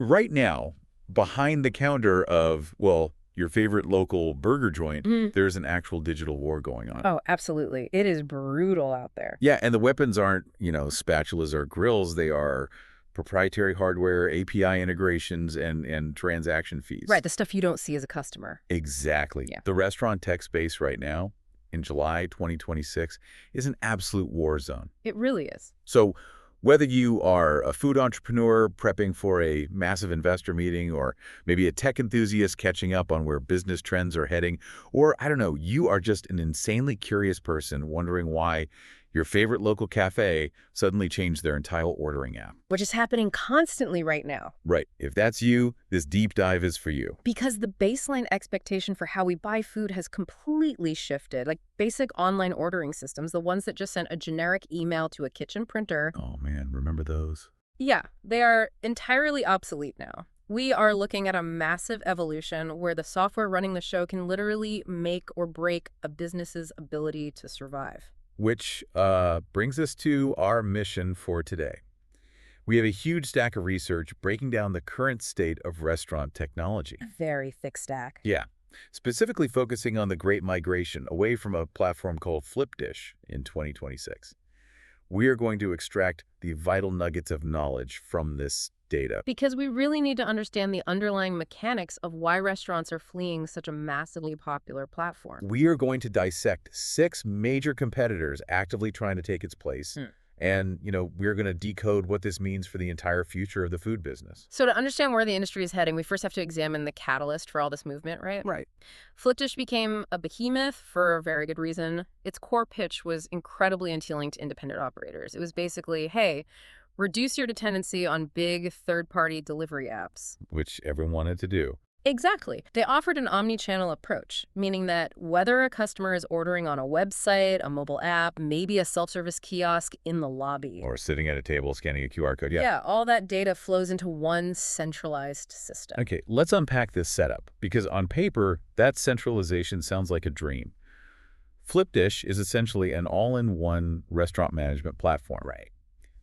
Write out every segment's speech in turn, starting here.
Right now, behind the counter of, well, your favorite local burger joint, there's an actual digital war going on. Oh, absolutely. It is brutal out there. Yeah, and the weapons aren't, spatulas or grills. They are proprietary hardware, API integrations, and transaction fees. Right, the stuff you don't see as a customer. Exactly. Yeah. The restaurant tech space right now, in July 2026, is an absolute war zone. It really is. So whether you are a food entrepreneur prepping for a massive investor meeting, or maybe a tech enthusiast catching up on where business trends are heading, or, I don't know, you are just an insanely curious person wondering why your favorite local cafe suddenly changed their entire ordering app. Which is happening constantly right now. Right. If that's you, this deep dive is for you. Because the baseline expectation for how we buy food has completely shifted. Like basic online ordering systems, the ones that just sent a generic email to a kitchen printer. Oh man, remember those? Yeah, they are entirely obsolete now. We are looking at a massive evolution where the software running the show can literally make or break a business's ability to survive. Which brings us to our mission for today. We have a huge stack of research breaking down the current state of restaurant technology. A very thick stack. Yeah, specifically focusing on the great migration away from a platform called Flipdish in 2026. We are going to extract the vital nuggets of knowledge from this data. Because we really need to understand the underlying mechanics of why restaurants are fleeing such a massively popular platform. We are going to dissect 6 major competitors actively trying to take its place. And, we're going to decode what this means for the entire future of the food business. So to understand where the industry is heading, we first have to examine the catalyst for all this movement, right? Right. Flipdish became a behemoth for a very good reason. Its core pitch was incredibly appealing to independent operators. It was basically, hey, reduce your dependency on big third-party delivery apps. Which everyone wanted to do. Exactly. They offered an omni-channel approach, meaning that whether a customer is ordering on a website, a mobile app, maybe a self-service kiosk in the lobby. Or sitting at a table scanning a QR code. Yeah, all that data flows into one centralized system. Okay, let's unpack this setup, because on paper, that centralization sounds like a dream. Flipdish is essentially an all-in-one restaurant management platform. Right.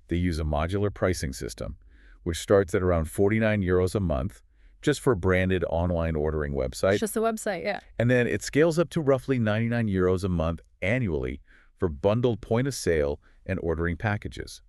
They use a modular pricing system, which starts at around 49 euros a month, just for a branded online ordering website. It's just a website, yeah. And then it scales up to roughly 99 euros a month annually for bundled point-of-sale and ordering packages.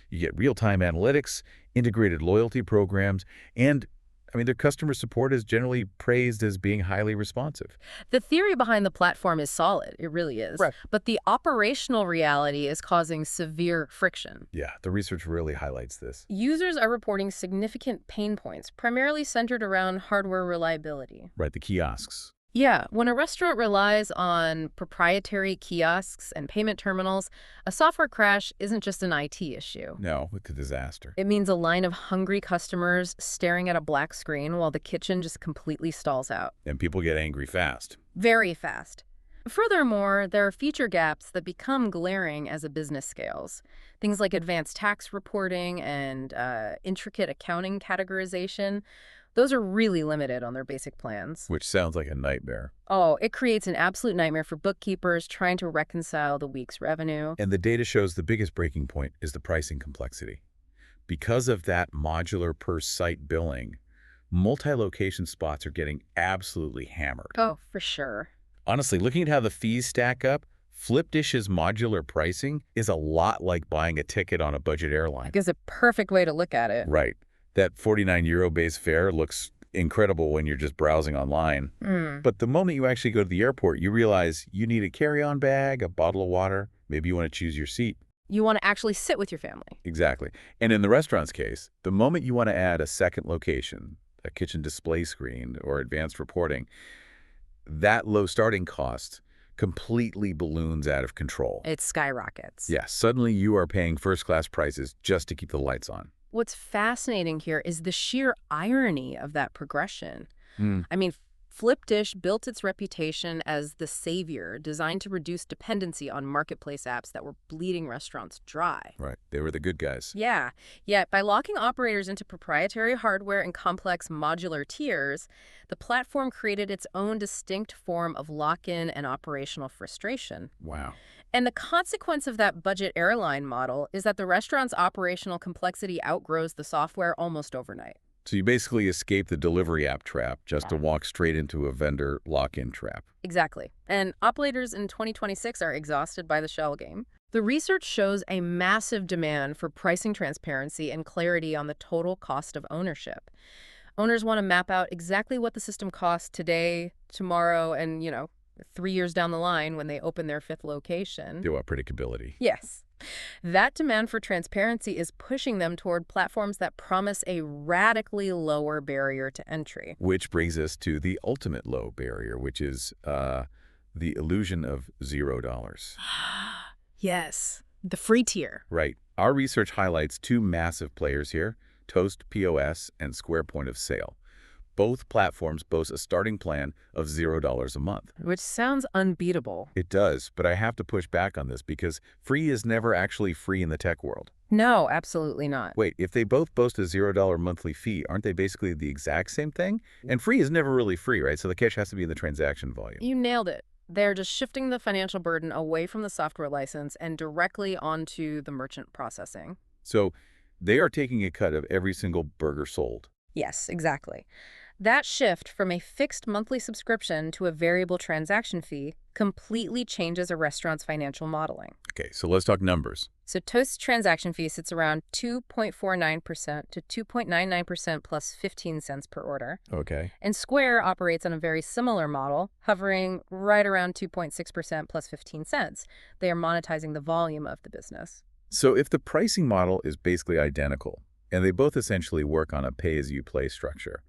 You get real-time analytics, integrated loyalty programs, and their customer support is generally praised as being highly responsive. The theory behind the platform is solid. It really is. Right. But the operational reality is causing severe friction. Yeah, the research really highlights this. Users are reporting significant pain points, primarily centered around hardware reliability. Right, the kiosks. Yeah, when a restaurant relies on proprietary kiosks and payment terminals, a software crash isn't just an IT issue. No, it's a disaster. It means a line of hungry customers staring at a black screen while the kitchen just completely stalls out. And people get angry fast. Very fast. Furthermore, there are feature gaps that become glaring as a business scales. Things like advanced tax reporting and intricate accounting categorization. Those are really limited on their basic plans. Which sounds like a nightmare. Oh, it creates an absolute nightmare for bookkeepers trying to reconcile the week's revenue. And the data shows the biggest breaking point is the pricing complexity. Because of that modular per-site billing, multi-location spots are getting absolutely hammered. Oh, for sure. Honestly, looking at how the fees stack up, Flipdish's modular pricing is a lot like buying a ticket on a budget airline. It gives a perfect way to look at it. Right. That 49 euro base fare looks incredible when you're just browsing online. But the moment you actually go to the airport, you realize you need a carry-on bag, a bottle of water, maybe you want to choose your seat. You want to actually sit with your family. Exactly. And in the restaurant's case, the moment you want to add a second location, a kitchen display screen, or advanced reporting, that low starting cost completely balloons out of control. It skyrockets. Yeah, suddenly you are paying first-class prices just to keep the lights on. What's fascinating here is the sheer irony of that progression. Flipdish built its reputation as the savior, designed to reduce dependency on marketplace apps that were bleeding restaurants dry. Right. They were the good guys. Yeah. Yet, by locking operators into proprietary hardware and complex modular tiers, the platform created its own distinct form of lock-in and operational frustration. Wow. And the consequence of that budget airline model is that the restaurant's operational complexity outgrows the software almost overnight. So you basically escape the delivery app trap just to Yeah. walk straight into a vendor lock-in trap. Exactly. And operators in 2026 are exhausted by the shell game. The research shows a massive demand for pricing transparency and clarity on the total cost of ownership. Owners want to map out exactly what the system costs today, tomorrow, and, 3 years down the line when they open their fifth location. They want predictability. Yes. That demand for transparency is pushing them toward platforms that promise a radically lower barrier to entry. Which brings us to the ultimate low barrier, which is the illusion of $0. Yes, the free tier. Right. Our research highlights two massive players here, Toast POS and Square Point of Sale. Both platforms boast a starting plan of $0 a month. Which sounds unbeatable. It does, but I have to push back on this because free is never actually free in the tech world. No, absolutely not. Wait, if they both boast a $0 monthly fee, aren't they basically the exact same thing? And free is never really free, right? So the catch has to be in the transaction volume. You nailed it. They're just shifting the financial burden away from the software license and directly onto the merchant processing. So they are taking a cut of every single burger sold. Yes, exactly. That shift from a fixed monthly subscription to a variable transaction fee completely changes a restaurant's financial modeling. Okay, so let's talk numbers. So Toast's transaction fee sits around 2.49% to 2.99% plus 15 cents per order. Okay. And Square operates on a very similar model, hovering right around 2.6% plus 15 cents. They are monetizing the volume of the business. So if the pricing model is basically identical, and they both essentially work on a pay-as-you-play structure,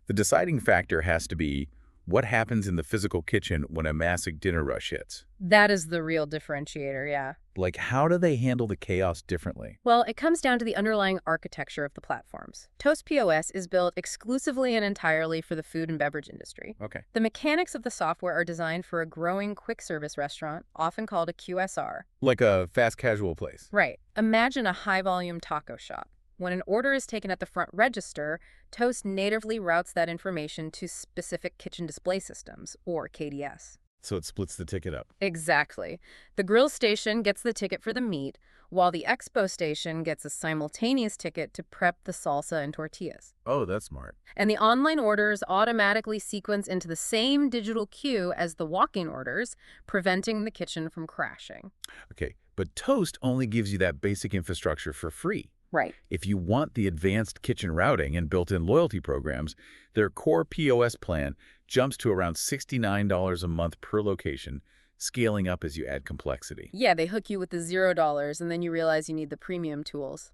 the deciding factor has to be what happens in the physical kitchen when a massive dinner rush hits. That is the real differentiator, yeah. Like, how do they handle the chaos differently? Well, it comes down to the underlying architecture of the platforms. Toast POS is built exclusively and entirely for the food and beverage industry. Okay. The mechanics of the software are designed for a growing quick-service restaurant, often called a QSR. Like a fast casual place. Right. Imagine a high-volume taco shop. When an order is taken at the front register, Toast natively routes that information to specific kitchen display systems, or KDS. So it splits the ticket up. Exactly. The grill station gets the ticket for the meat, while the expo station gets a simultaneous ticket to prep the salsa and tortillas. Oh, that's smart. And the online orders automatically sequence into the same digital queue as the walk-in orders, preventing the kitchen from crashing. Okay, but Toast only gives you that basic infrastructure for free. Right. If you want the advanced kitchen routing and built-in loyalty programs, their core POS plan jumps to around $69 a month per location, scaling up as you add complexity. Yeah, they hook you with the $0, and then you realize you need the premium tools.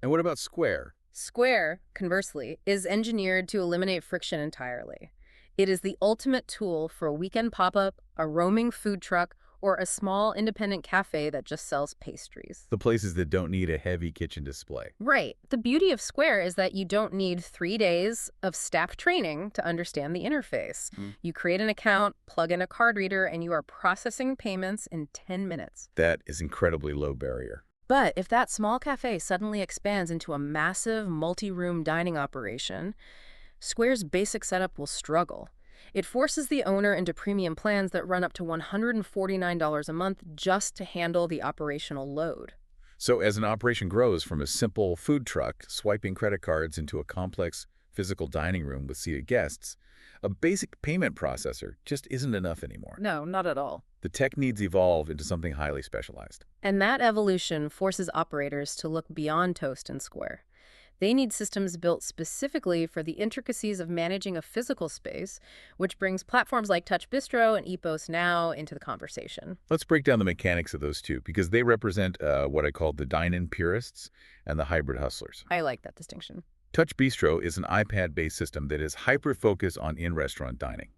And what about Square? Square, conversely, is engineered to eliminate friction entirely. It is the ultimate tool for a weekend pop-up, a roaming food truck, or a small independent cafe that just sells pastries. The places that don't need a heavy kitchen display. Right. The beauty of Square is that you don't need 3 days of staff training to understand the interface. You create an account, plug in a card reader, and you are processing payments in 10 minutes. That is incredibly low barrier. But if that small cafe suddenly expands into a massive multi-room dining operation, Square's basic setup will struggle. It forces the owner into premium plans that run up to $149 a month just to handle the operational load. So as an operation grows from a simple food truck swiping credit cards into a complex physical dining room with seated guests, a basic payment processor just isn't enough anymore. No, not at all. The tech needs evolve into something highly specialized. And that evolution forces operators to look beyond Toast and Square. They need systems built specifically for the intricacies of managing a physical space, which brings platforms like Touch Bistro and Epos Now into the conversation. Let's break down the mechanics of those two, because they represent what I call the dine-in purists and the hybrid hustlers. I like that distinction. Touch Bistro is an iPad-based system that is hyper-focused on in-restaurant dining.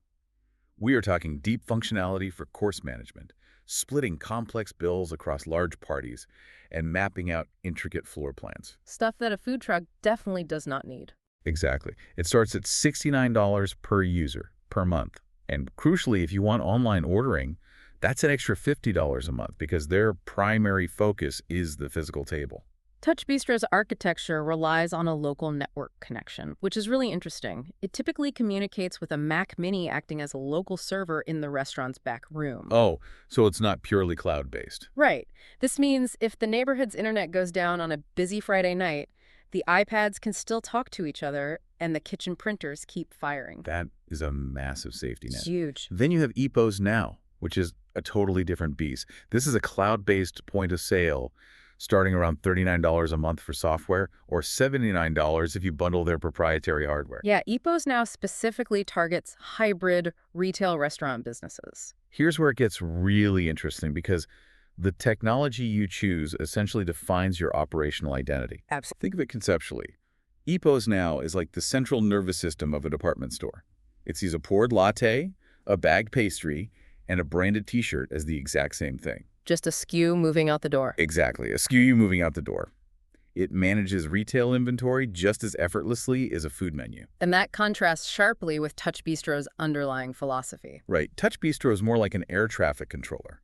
We are talking deep functionality for course management, splitting complex bills across large parties, and mapping out intricate floor plans. Stuff that a food truck definitely does not need. Exactly. It starts at $69 per user per month. And crucially, if you want online ordering, that's an extra $50 a month because their primary focus is the physical table. Touch Bistro's architecture relies on a local network connection, which is really interesting. It typically communicates with a Mac Mini acting as a local server in the restaurant's back room. Oh, so it's not purely cloud-based. Right. This means if the neighborhood's internet goes down on a busy Friday night, The iPads can still talk to each other, and the kitchen printers keep firing. That is a massive safety net. It's huge. Then you have EPOS Now, which is a totally different beast. This is a cloud-based point of sale starting around $39 a month for software or $79 if you bundle their proprietary hardware. Yeah, EPOS Now specifically targets hybrid retail restaurant businesses. Here's where it gets really interesting because the technology you choose essentially defines your operational identity. Absolutely. Think of it conceptually. EPOS Now is like the central nervous system of a department store. It sees a poured latte, a bagged pastry, and a branded t-shirt as the exact same thing. Just a SKU moving out the door. Exactly, a SKU moving out the door. It manages retail inventory just as effortlessly as a food menu. And that contrasts sharply with Touch Bistro's underlying philosophy. Right, Touch Bistro is more like an air traffic controller.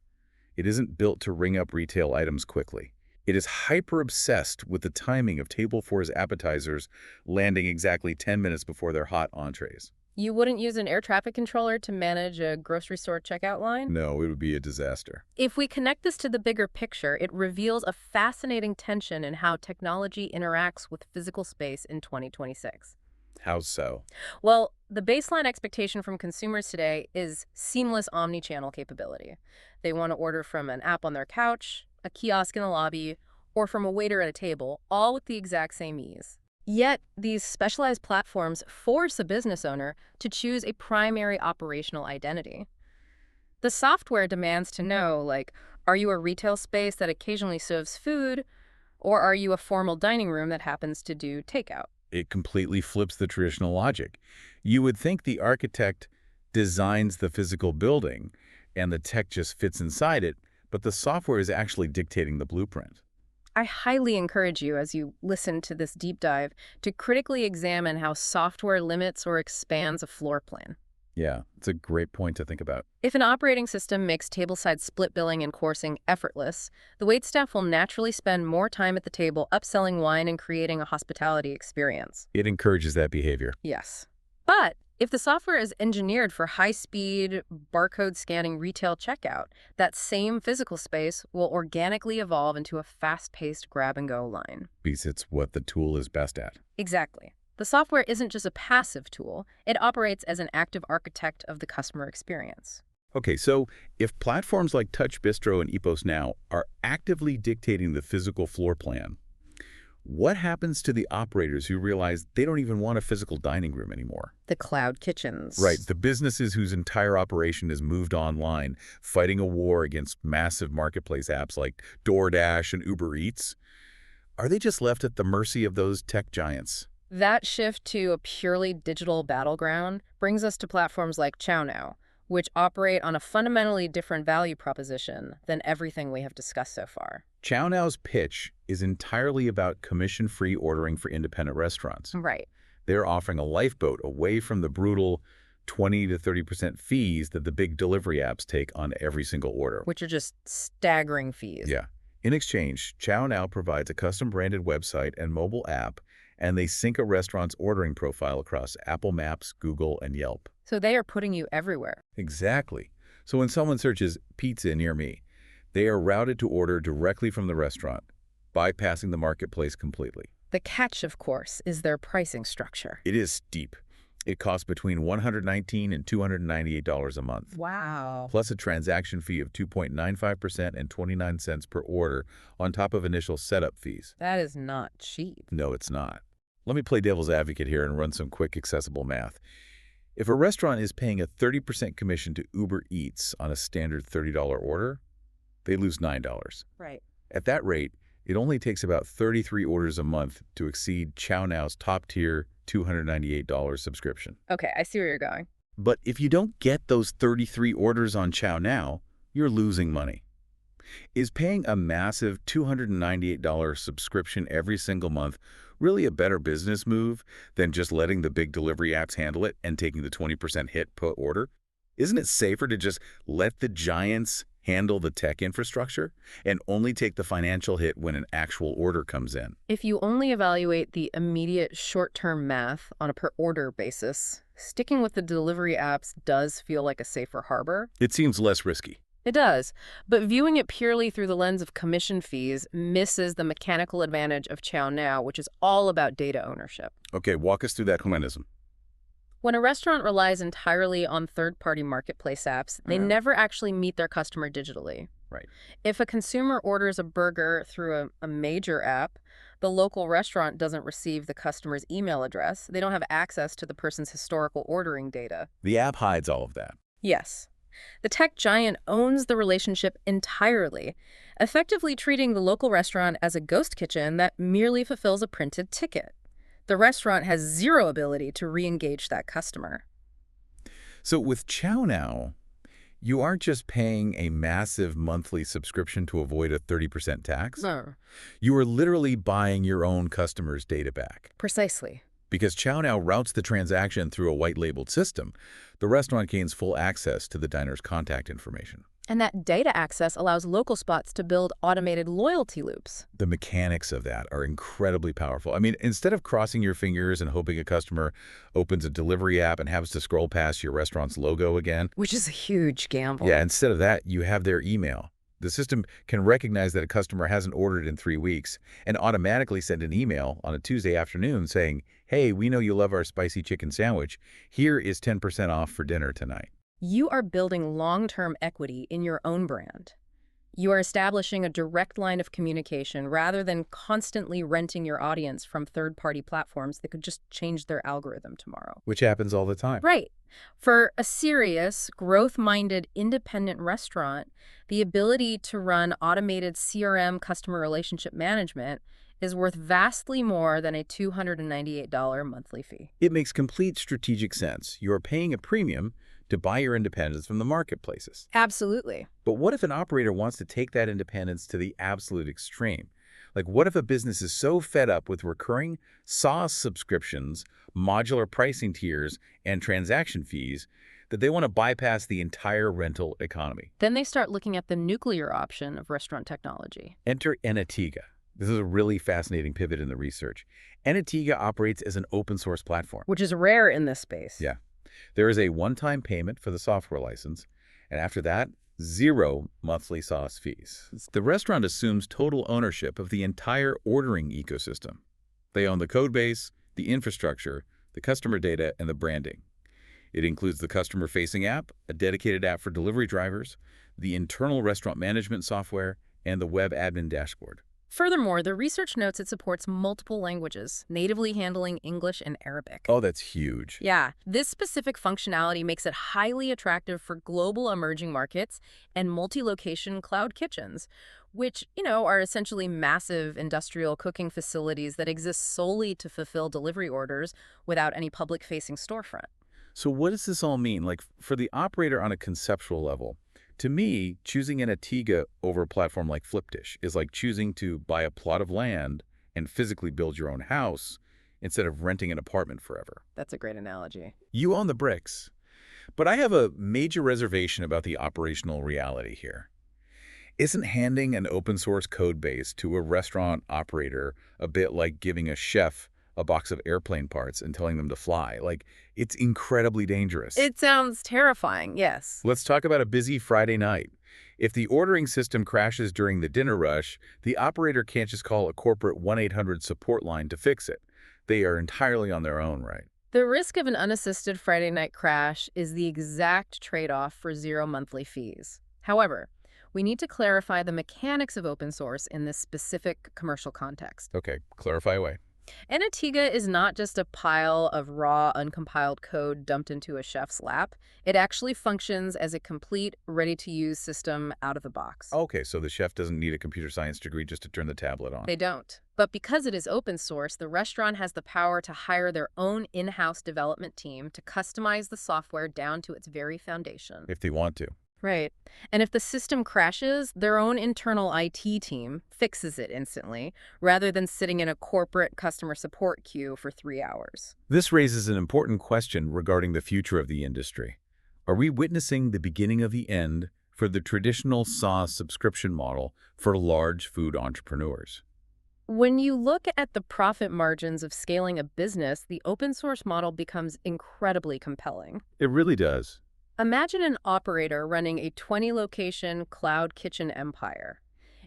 It isn't built to ring up retail items quickly. It is hyper-obsessed with the timing of table four's appetizers landing exactly 10 minutes before their hot entrees. You wouldn't use an air traffic controller to manage a grocery store checkout line? No, it would be a disaster. If we connect this to the bigger picture, it reveals a fascinating tension in how technology interacts with physical space in 2026. How so? Well, the baseline expectation from consumers today is seamless omni-channel capability. They want to order from an app on their couch, a kiosk in the lobby, or from a waiter at a table, all with the exact same ease. Yet, these specialized platforms force a business owner to choose a primary operational identity. The software demands to know, like, are you a retail space that occasionally serves food, or are you a formal dining room that happens to do takeout? It completely flips the traditional logic. You would think the architect designs the physical building and the tech just fits inside it, but the software is actually dictating the blueprint. I highly encourage you, as you listen to this deep dive, to critically examine how software limits or expands a floor plan. Yeah, it's a great point to think about. If an operating system makes tableside split billing and coursing effortless, the waitstaff will naturally spend more time at the table upselling wine and creating a hospitality experience. It encourages that behavior. Yes. But if the software is engineered for high-speed, barcode-scanning retail checkout, that same physical space will organically evolve into a fast-paced grab-and-go line. Because it's what the tool is best at. Exactly. The software isn't just a passive tool. It operates as an active architect of the customer experience. Okay, so if platforms like Touch Bistro and EPOS Now are actively dictating the physical floor plan, what happens to the operators who realize they don't even want a physical dining room anymore? The cloud kitchens. Right, the businesses whose entire operation is moved online, fighting a war against massive marketplace apps like DoorDash and Uber Eats. Are they just left at the mercy of those tech giants? That shift to a purely digital battleground brings us to platforms like ChowNow, which operate on a fundamentally different value proposition than everything we have discussed so far. ChowNow's pitch is entirely about commission-free ordering for independent restaurants. Right. They're offering a lifeboat away from the brutal 20 to 30% fees that the big delivery apps take on every single order. Which are just staggering fees. Yeah. In exchange, ChowNow provides a custom-branded website and mobile app, and they sync a restaurant's ordering profile across Apple Maps, Google, and Yelp. So they are putting you everywhere. Exactly. So when someone searches pizza near me, they are routed to order directly from the restaurant, bypassing the marketplace completely. The catch, of course, is their pricing structure. It is steep. It costs between $119 and $298 a month. Wow. Plus a transaction fee of 2.95% and 29 cents per order on top of initial setup fees. That is not cheap. No, it's not. Let me play devil's advocate here and run some quick, accessible math. If a restaurant is paying a 30% commission to Uber Eats on a standard $30 order, they lose $9. Right. At that rate, it only takes about 33 orders a month to exceed ChowNow's top-tier $298 subscription. Okay, I see where you're going. But if you don't get those 33 orders on ChowNow, you're losing money. Is paying a massive $298 subscription every single month really a better business move than just letting the big delivery apps handle it and taking the 20% hit per order? Isn't it safer to just let the giants handle the tech infrastructure and only take the financial hit when an actual order comes in? If you only evaluate the immediate short-term math on a per-order basis, sticking with the delivery apps does feel like a safer harbor. It seems less risky. It does, but viewing it purely through the lens of commission fees misses the mechanical advantage of Chow Now, which is all about data ownership. Okay, walk us through that mechanism. When a restaurant relies entirely on third-party marketplace apps, they Yeah, never actually meet their customer digitally. right. If a consumer orders a burger through a major app, the local restaurant doesn't receive the customer's email address. They don't have access to the person's historical ordering data. The app hides all of that. Yes. The tech giant owns the relationship entirely, effectively treating the local restaurant as a ghost kitchen that merely fulfills a printed ticket. The restaurant has zero ability to re-engage that customer. So with Chow Now, you aren't just paying a massive monthly subscription to avoid a 30% tax. No. You are literally buying your own customers' data back. Precisely. Because Chow Now routes the transaction through a white-labeled system, the restaurant gains full access to the diner's contact information. And that data access allows local spots to build automated loyalty loops. The mechanics of that are incredibly powerful. I mean, instead of crossing your fingers and hoping a customer opens a delivery app and has to scroll past your restaurant's logo again, Which is a huge gamble. yeah, instead of that, you have their email. The system can recognize that a customer hasn't ordered in 3 weeks and automatically send an email on a Tuesday afternoon saying, hey, we know you love our spicy chicken sandwich. Here is 10% off for dinner tonight. You are building long-term equity in your own brand. You are establishing a direct line of communication rather than constantly renting your audience from third-party platforms that could just change their algorithm tomorrow. Which happens all the time. Right. For a serious, growth-minded, independent restaurant, the ability to run automated CRM customer relationship management is worth vastly more than a $298 monthly fee. It makes complete strategic sense. You are paying a premium to buy your independence from the marketplaces. Absolutely. But what if an operator wants to take that independence to the absolute extreme? Like, what if a business is so fed up with recurring SaaS subscriptions, modular pricing tiers, and transaction fees that they want to bypass the entire rental economy? Then they start looking at the nuclear option of restaurant technology. Enter Enatega. This is a really fascinating pivot in the research. Enatega operates as an open source platform. Which is rare in this space. Yeah. There is a one-time payment for the software license, and after that, 0 monthly SaaS fees. The restaurant assumes total ownership of the entire ordering ecosystem. They own the code base, the infrastructure, the customer data, and the branding. It includes the customer-facing app, a dedicated app for delivery drivers, the internal restaurant management software, and the web admin dashboard. Furthermore, the research notes it supports multiple languages, natively handling English and Arabic. Oh, that's huge. Yeah, this specific functionality makes it highly attractive for global emerging markets and multi-location cloud kitchens, which, are essentially massive industrial cooking facilities that exist solely to fulfill delivery orders without any public-facing storefront. So what does this all mean? Like, for the operator on a conceptual level, to me, choosing an Enatega over a platform like Flipdish is like choosing to buy a plot of land and physically build your own house instead of renting an apartment forever. That's a great analogy. You own the bricks. But I have a major reservation about the operational reality here. Isn't handing an open source code base to a restaurant operator a bit like giving a chef a box of airplane parts and telling them to fly? Like, it's incredibly dangerous. It sounds terrifying, yes. Let's talk about a busy Friday night. If the ordering system crashes during the dinner rush, the operator can't just call a corporate 1-800 support line to fix it. They are entirely on their own, right? The risk of an unassisted Friday night crash is the exact trade-off for 0 monthly fees. However, we need to clarify the mechanics of open source in this specific commercial context. Okay, clarify away. Enatega is not just a pile of raw, uncompiled code dumped into a chef's lap. It actually functions as a complete, ready-to-use system out of the box. Okay, so the chef doesn't need a computer science degree just to turn the tablet on. They don't. But because it is open source, the restaurant has the power to hire their own in-house development team to customize the software down to its very foundation. If they want to. Right. And if the system crashes, their own internal IT team fixes it instantly, rather than sitting in a corporate customer support queue for 3 hours. This raises an important question regarding the future of the industry. Are we witnessing the beginning of the end for the traditional SaaS subscription model for large food entrepreneurs? When you look at the profit margins of scaling a business, the open source model becomes incredibly compelling. It really does. Imagine an operator running a 20-location cloud kitchen empire.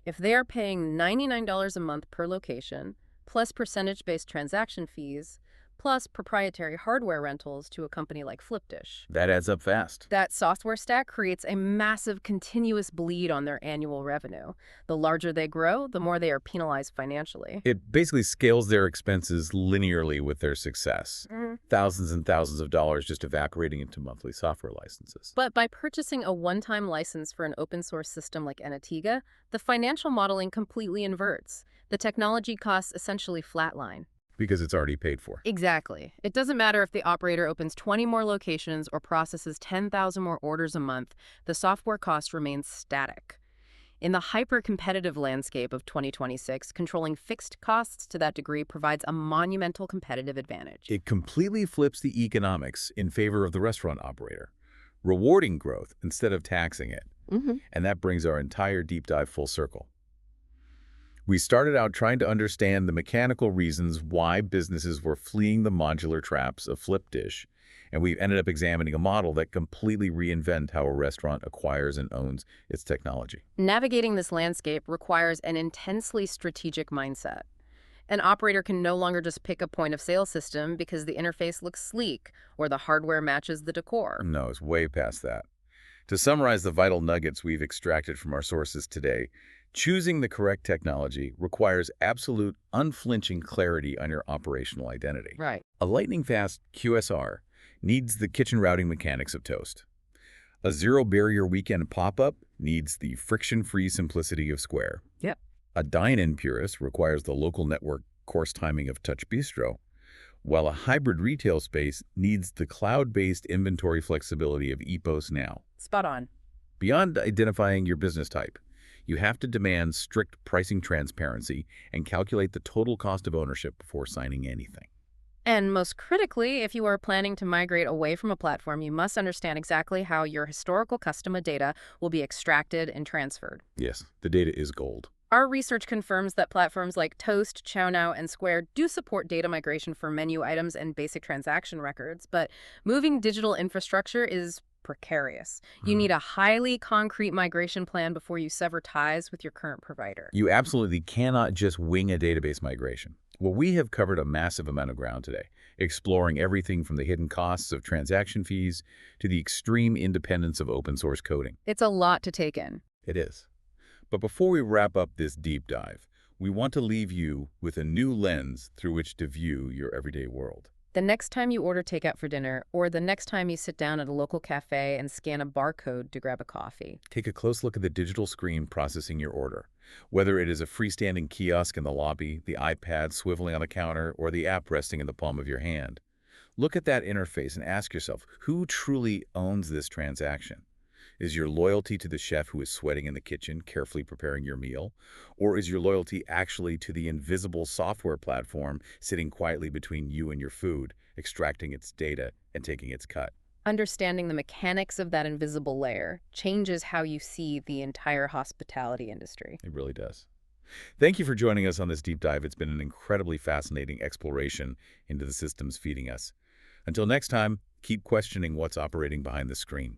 If they are paying $99 a month per location, plus percentage-based transaction fees, plus proprietary hardware rentals to a company like Flipdish, That adds up fast. that software stack creates a massive continuous bleed on their annual revenue. The larger they grow, the more they are penalized financially. It basically scales their expenses linearly with their success. Thousands and thousands of dollars just evaporating into monthly software licenses. But by purchasing a one-time license for an open-source system like Enatega, the financial modeling completely inverts. The technology costs essentially flatline. Because it's already paid for. Exactly. It doesn't matter if the operator opens 20 more locations or processes 10,000 more orders a month, the software cost remains static. In the hyper-competitive landscape of 2026, controlling fixed costs to that degree provides a monumental competitive advantage. It completely flips the economics in favor of the restaurant operator, rewarding growth instead of taxing it. And that brings our entire deep dive full circle. We started out trying to understand the mechanical reasons why businesses were fleeing the modular traps of Flipdish, and we ended up examining a model that completely reinvented how a restaurant acquires and owns its technology. Navigating this landscape requires an intensely strategic mindset. An operator can no longer just pick a point-of-sale system because the interface looks sleek or the hardware matches the decor. No, it's way past that. To summarize the vital nuggets we've extracted from our sources today, choosing the correct technology requires absolute, unflinching clarity on your operational identity. Right. A lightning-fast QSR needs the kitchen routing mechanics of Toast. A zero-barrier weekend pop-up needs the friction-free simplicity of Square. Yep. A dine-in purist requires the local network course timing of Touch Bistro, while a hybrid retail space needs the cloud-based inventory flexibility of EPOS Now. Spot on. Beyond identifying your business type, you have to demand strict pricing transparency and calculate the total cost of ownership before signing anything. And most critically, if you are planning to migrate away from a platform, you must understand exactly how your historical customer data will be extracted and transferred. Yes, the data is gold. Our research confirms that platforms like Toast, ChowNow, and Square do support data migration for menu items and basic transaction records, but moving digital infrastructure is precarious. You need a highly concrete migration plan before you sever ties with your current provider. You absolutely cannot just wing a database migration. Well, we have covered a massive amount of ground today, exploring everything from the hidden costs of transaction fees to the extreme independence of open source coding. It's a lot to take in. It is. But before we wrap up this deep dive, we want to leave you with a new lens through which to view your everyday world. The next time you order takeout for dinner, or the next time you sit down at a local cafe and scan a barcode to grab a coffee, Take a close look at the digital screen processing your order. Whether it is a freestanding kiosk in the lobby, the iPad swiveling on the counter, or the app resting in the palm of your hand. Look at that interface and ask yourself, who truly owns this transaction? Is your loyalty to the chef who is sweating in the kitchen, carefully preparing your meal? Or is your loyalty actually to the invisible software platform sitting quietly between you and your food, extracting its data and taking its cut? understanding the mechanics of that invisible layer changes how you see the entire hospitality industry. It really does. Thank you for joining us on this deep dive. It's been an incredibly fascinating exploration into the systems feeding us. Until next time, keep questioning what's operating behind the screen.